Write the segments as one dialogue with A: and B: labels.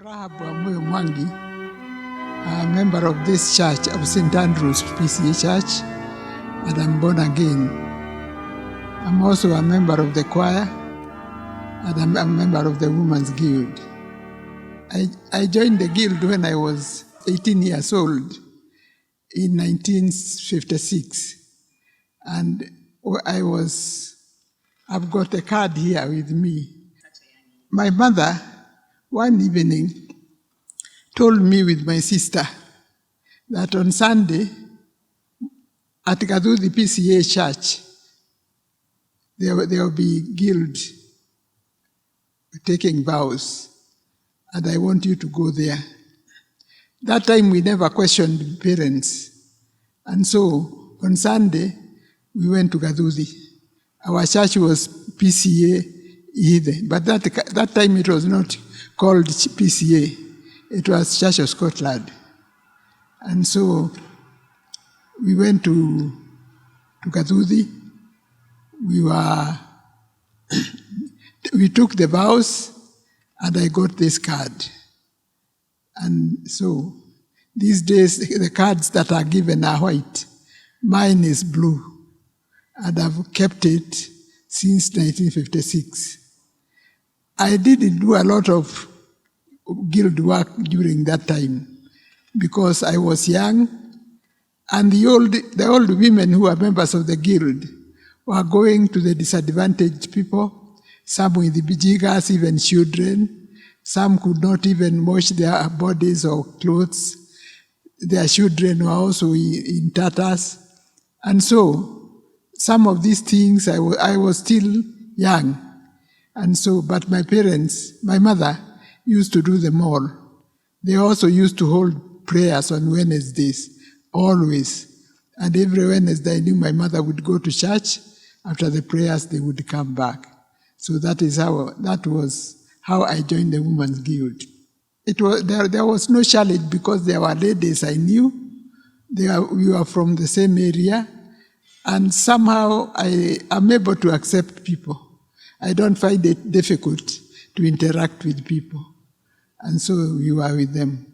A: Rahab Mwangi, a member of this church of St. Andrew's PCA Church, and I'm born again. I'm also a member of the choir, and I'm a member of the Women's Guild. I joined the guild when I was 18 years old in 1956, and I've got a card here with me. My mother, one evening, told me with my sister that on Sunday at Gaduthi PCA Church, there will be guild taking vows, and I want you to go there. That time we never questioned parents, and so on Sunday we went to Gaduthi. Our church was PCA either, but that time it was not called PCA. It was Church of Scotland. And so we went to Gaduthi. We took the vows, and I got this card. And so these days, the cards that are given are white. Mine is blue, and I've kept it since 1956. I didn't do a lot of guild work during that time because I was young, and the old women who were members of the guild were going to the disadvantaged people, some with the bijigas, even children. Some could not even wash their bodies or clothes. Their children were also in tatters. And so some of these things, I was still young. And so, but my parents, my mother, used to do them all. They also used to hold prayers on Wednesdays, always. And every Wednesday I knew my mother would go to church. After the prayers, they would come back. So that was how I joined the Women's Guild. There was no challenge because there were ladies I knew. We were from the same area. And somehow I am able to accept people. I don't find it difficult to interact with people. And so we were with them.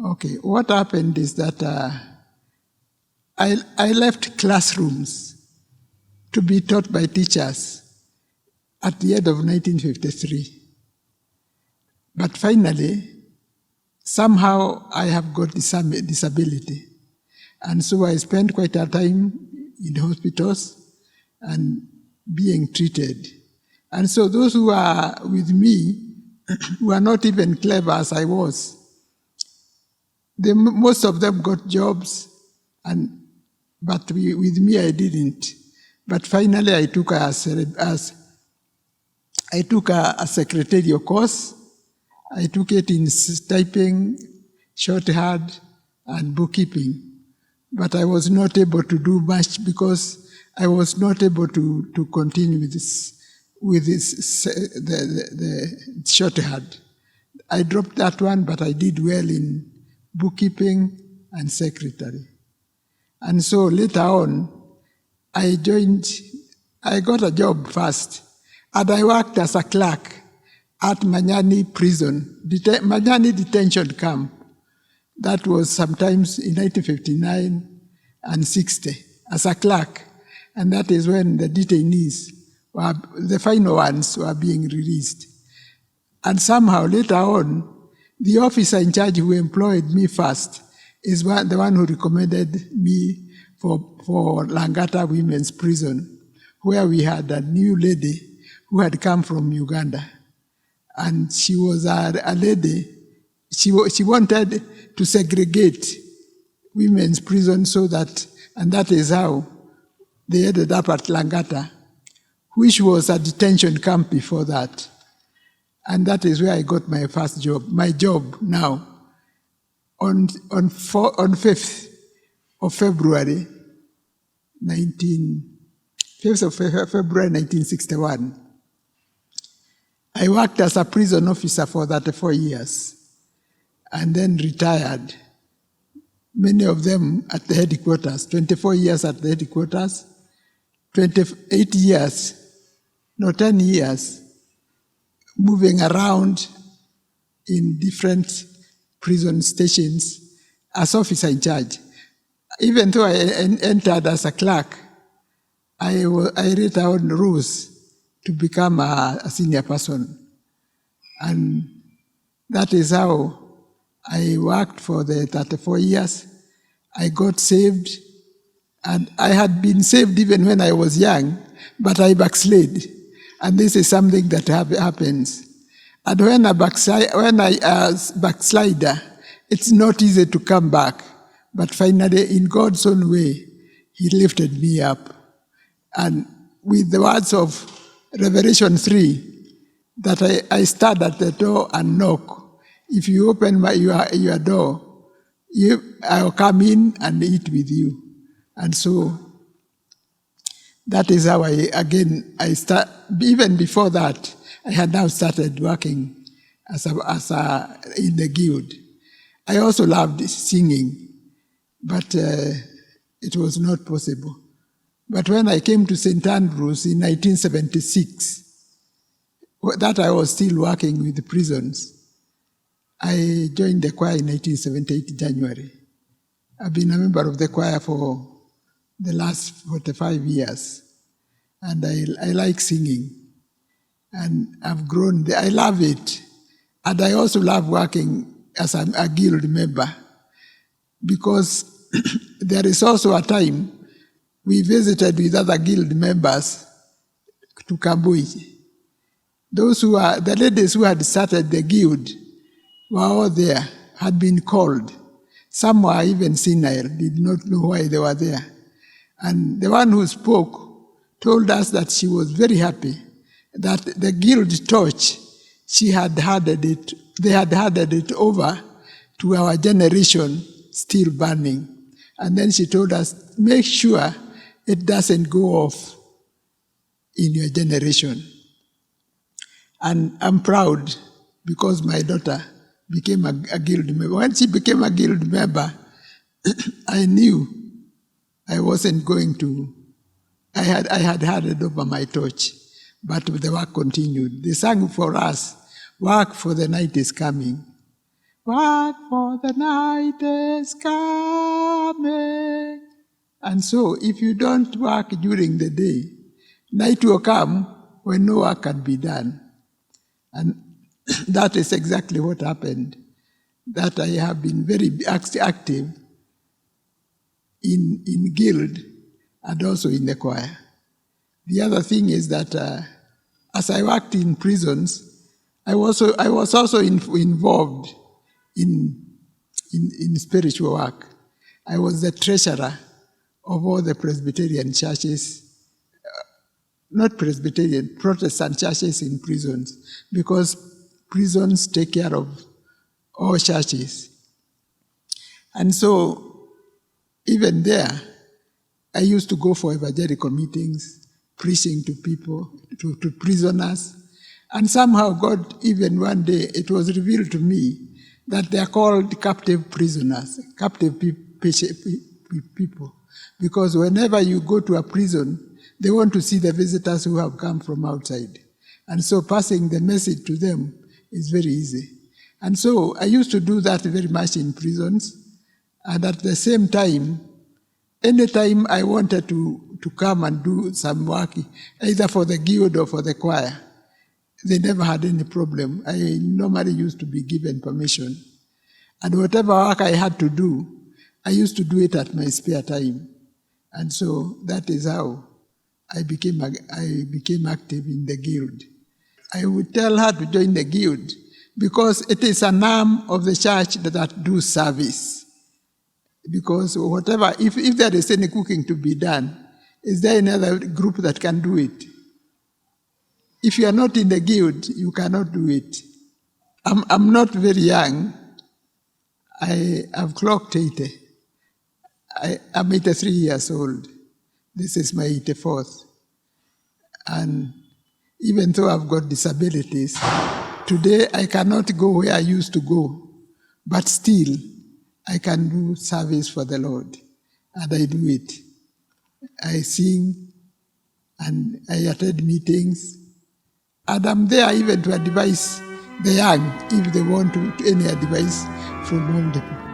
A: Okay, what happened is that I left classrooms to be taught by teachers at the end of 1953. But finally, somehow I have got disability. And so I spent quite a time in hospitals and being treated. And so those who are with me were not even clever as I was. Most of them got jobs, but with me I didn't. But finally I took a secretarial course. I took it in typing, shorthand, and bookkeeping. But I was not able to do much because I was not able to continue with the shorthand. I dropped that one, but I did well in bookkeeping and secretary. And so later on, I got a job first, and I worked as a clerk at Manyani prison, Manyani detention camp. That was sometimes in 1959 and 60 as a clerk. And that is when the detainees, the final ones, were being released. And somehow later on, the officer in charge who employed me first is the one who recommended me for Langata Women's Prison, where we had a new lady who had come from Uganda. And she was a lady, she wanted to segregate women's prison and that is how they ended up at Langata, which was a detention camp before that. And that is where I got my first job, my job now, on 5th of February, 1961. I worked as a prison officer for 34 years and then retired. Many of them at the headquarters, 24 years at the headquarters, 10 years moving around in different prison stations as officer in charge. Even though I entered as a clerk, I wrote down rules to become a senior person. And that is how I worked for the 34 years. I got saved, and I had been saved even when I was young, but I backslid. And this is something that happens. And when I backslider, it's not easy to come back. But finally, in God's own way, He lifted me up. And with the words of Revelation 3, that I stand at the door and knock. If you open your door, I'll come in and eat with you. And so that is how I start. Even before that, I had now started working in the guild. I also loved singing, but it was not possible. But when I came to St. Andrews in 1976, that I was still working with the prisons, I joined the choir in 1978 January. I've been a member of the choir for the last 45 years, and I like singing, and I've grown. I love it, and I also love working as a guild member, because there is also a time we visited with other guild members to Kabui. The ladies who had started the guild were all there, had been called. Some were even senile, did not know why they were there. And the one who spoke told us that she was very happy that the guild torch, they had handed it over to our generation, still burning. And then she told us, make sure it doesn't go off in your generation. And I'm proud because my daughter became a guild member. When she became a guild member, I knew I wasn't going to, I had handed over my torch, but the work continued. They sang for us, work for the night is coming. Work for the night is coming. And so if you don't work during the day, night will come when no work can be done. And that is exactly what happened, that I have been very active in guild and also in the choir. The other thing is that as I worked in prisons, I was also involved in spiritual work. I was the treasurer of all the Presbyterian churches, not Presbyterian, Protestant churches in prisons, because prisons take care of all churches. And so, even there, I used to go for evangelical meetings, preaching to people, to prisoners. And somehow God, even one day, it was revealed to me that they are called captive prisoners, captive people. Because whenever you go to a prison, they want to see the visitors who have come from outside. And so passing the message to them is very easy. And so I used to do that very much in prisons. And at the same time, anytime I wanted to come and do some work, either for the guild or for the choir, they never had any problem. I normally used to be given permission. And whatever work I had to do, I used to do it at my spare time. And so that is how I became active in the guild. I would tell her to join the guild because it is an arm of the church that do service. Because whatever, if there is any cooking to be done, is there another group that can do it? If you are not in the guild, you cannot do it. I'm not very young. I have clocked 80. I'm 83 years old. This is my 84th. And even though I've got disabilities, today I cannot go where I used to go, but still I can do service for the Lord, and I do it. I sing, and I attend meetings, and I'm there even to advise the young, if they want to any advice from older people.